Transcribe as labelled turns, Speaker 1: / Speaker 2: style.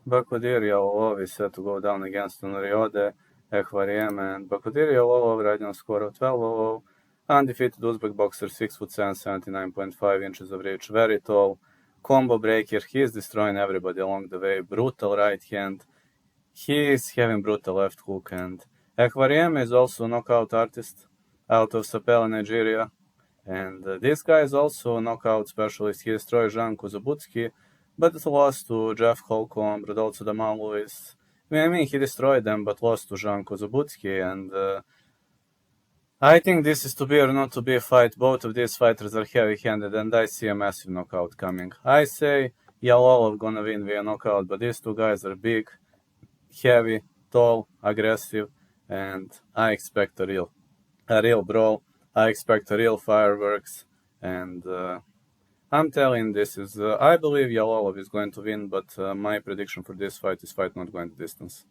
Speaker 1: Bakhtiar Jalolov is set to go down against Nuriode Ekhbariem, and Bakhtiar Jalolov right now score of 12-0. Undefeated Uzbek boxer, 6'7", 79.5 inches of reach, very tall, combo breaker. He is destroying everybody along the way. Brutal right hand. He is having brutal left hook, and Ekhbariem is also a knockout artist out of Sapele, Nigeria. And this guy is also a knockout specialist. He destroyed Jan Kuzabutsky, but lost to Jeff Holcomb, but also Damal Lewis. I mean, he destroyed them, but lost to Jan Kuzabutsky. And I think this is to be or not to be a fight. Both of these fighters are heavy-handed, and I see a massive knockout coming. I say Jalolov gonna win via knockout, but these two guys are big, heavy, tall, aggressive, and I expect a real brawl. I expect a real fireworks, and I'm telling this is. I believe Jalolov is going to win, but my prediction for this fight is fight not going the distance.